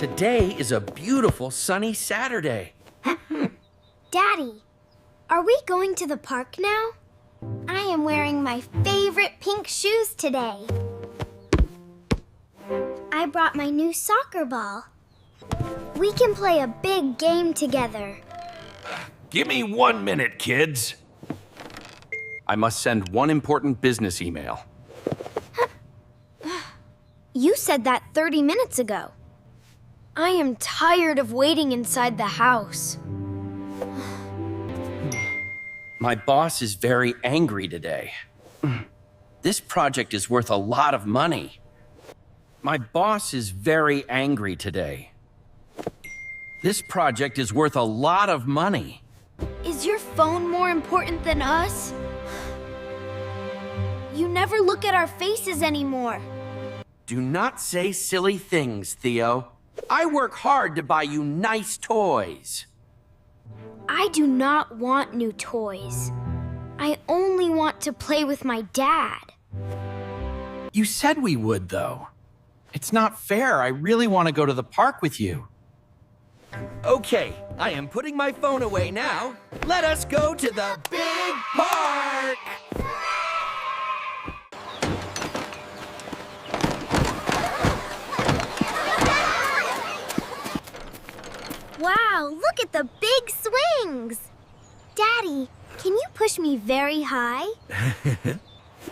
Today is a beautiful sunny Saturday. Daddy, are we going to the park now? I am wearing my favorite pink shoes today. I brought my new soccer ball. We can play a big game together. Give me 1 minute, kids. I must send one important business email. You said that 30 minutes ago. I am tired of waiting inside the house. My boss is very angry today. This project is worth a lot of money. My boss is very angry today. This project is worth a lot of money. Is your phone more important than us? You never look at our faces anymore. Do not say silly things, Theo. I work hard to buy you nice toys. I do not want new toys. I only want to play with my dad. You said we would, though. It's not fair. I really want to go to the park with you. Okay, I am putting my phone away now. Let us go to the big park! Wow, look at the big swings! Daddy, can you push me very high?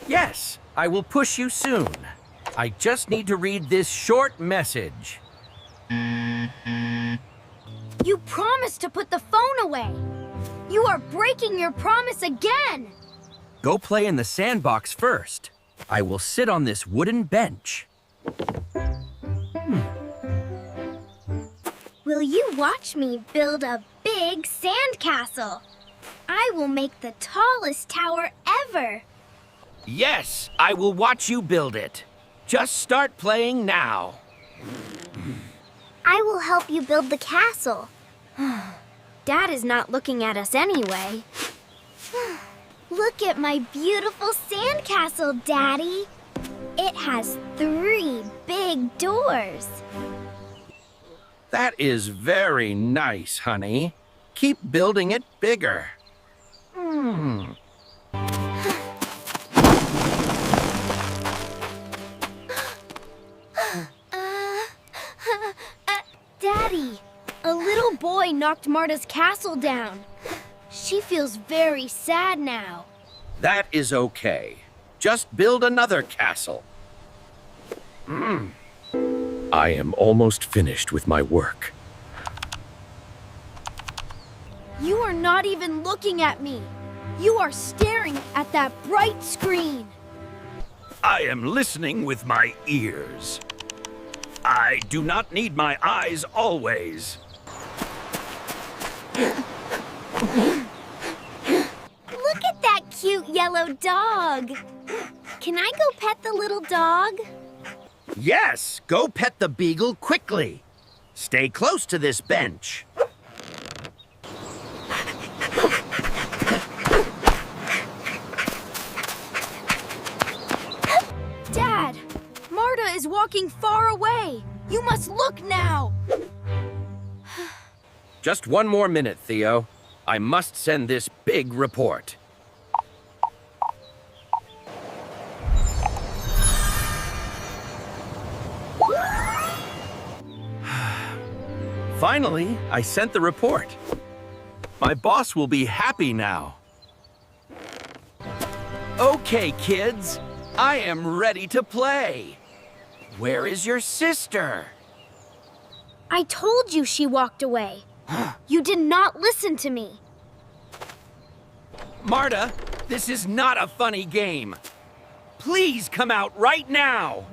Yes, I will push you soon. I just need to read this short message. You promised to put the phone away. You are breaking your promise again. Go play in the sandbox first. I will sit on this wooden bench. Will you watch me build a big sandcastle? I will make the tallest tower ever. Yes, I will watch you build it. Just start playing now. I will help you build the castle. Dad is not looking at us anyway. Look at my beautiful sandcastle, Daddy. It has 3 big doors. That is very nice, honey. Keep building it bigger. Daddy, a little boy knocked Marta's castle down. She feels very sad now. That is okay. Just build another castle. I am almost finished with my work. You are not even looking at me. You are staring at that bright screen. I am listening with my ears. I do not need my eyes always. Look at that cute yellow dog. Can I go pet the little dog? Yes, go pet the beagle quickly. Stay close to this bench. Dad, Marta is walking far away. You must look now. Just 1 more minute, Theo. I must send this big report. Finally, I sent the report. My boss will be happy now. Okay, kids. I am ready to play. Where is your sister? I told you she walked away. You did not listen to me. Marta, this is not a funny game. Please come out right now.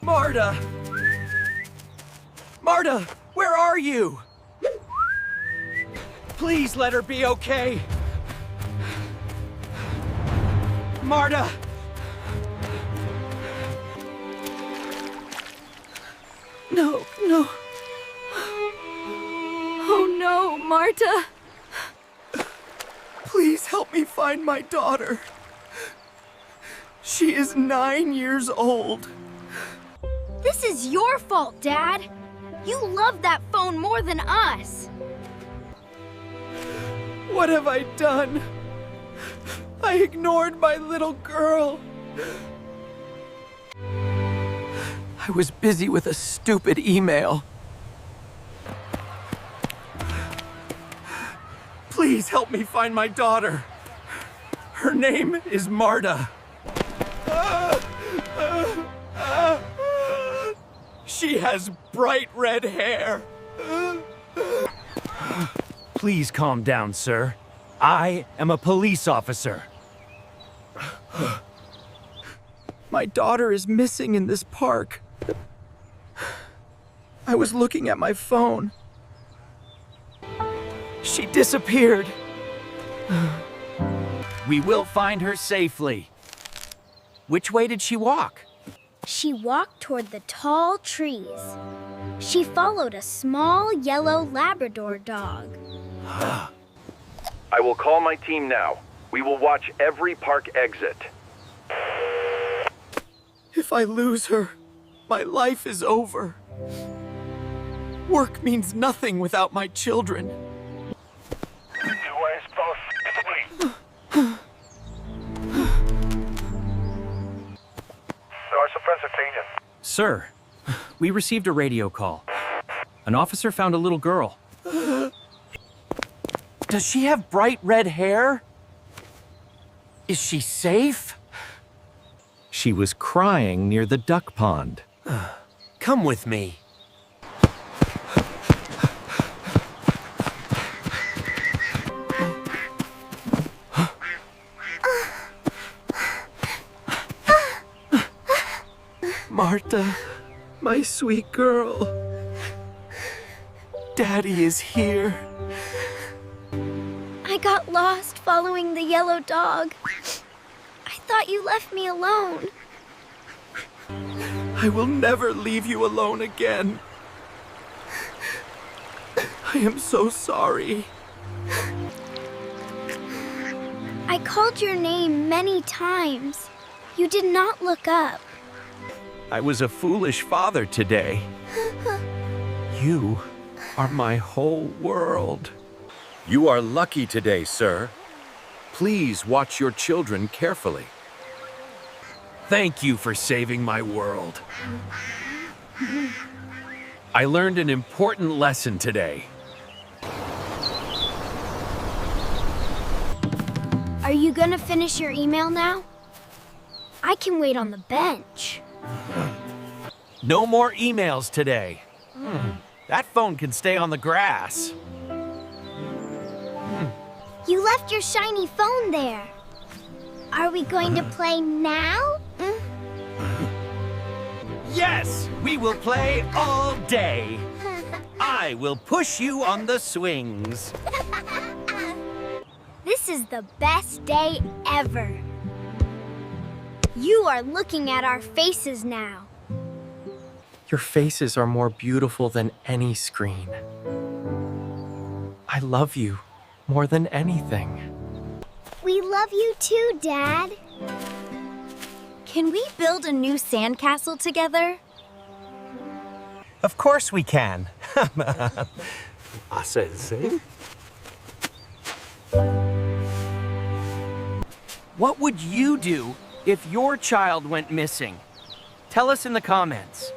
Marta! Marta, where are you? Please let her be okay. Marta! No, no. Oh no, Marta. Please help me find my daughter. She is 9 years old. This is your fault, Dad. You love that phone more than us. What have I done? I ignored my little girl. I was busy with a stupid email. Please help me find my daughter. Her name is Marta. She has bright red hair. Please calm down, sir. I am a police officer. My daughter is missing in this park. I was looking at my phone. She disappeared. We will find her safely. Which way did she walk? She walked toward the tall trees. She followed a small yellow Labrador dog. I will call my team now. We will watch every park exit. If I lose her, my life is over. Work means nothing without my children. You are supposed to sleep. Sir, we received a radio call. An officer found a little girl. Does she have bright red hair? Is she safe? She was crying near the duck pond. Come with me. Marta, my sweet girl. Daddy is here. I got lost following the yellow dog. I thought you left me alone. I will never leave you alone again. I am so sorry. I called your name many times. You did not look up. I was a foolish father today. You are my whole world. You are lucky today, sir. Please watch your children carefully. Thank you for saving my world. I learned an important lesson today. Are you gonna finish your email now? I can wait on the bench. No more emails today. That phone can stay on the grass. You left your shiny phone there. Are we going to play now? Yes, we will play all day. I will push you on the swings. This is the best day ever. You are looking at our faces now. Your faces are more beautiful than any screen. I love you more than anything. We love you too, Dad. Can we build a new sandcastle together? Of course we can. I said the same. What would you do if your child went missing? Tell us in the comments.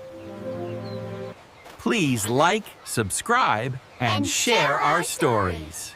Please like, subscribe, and share our stories.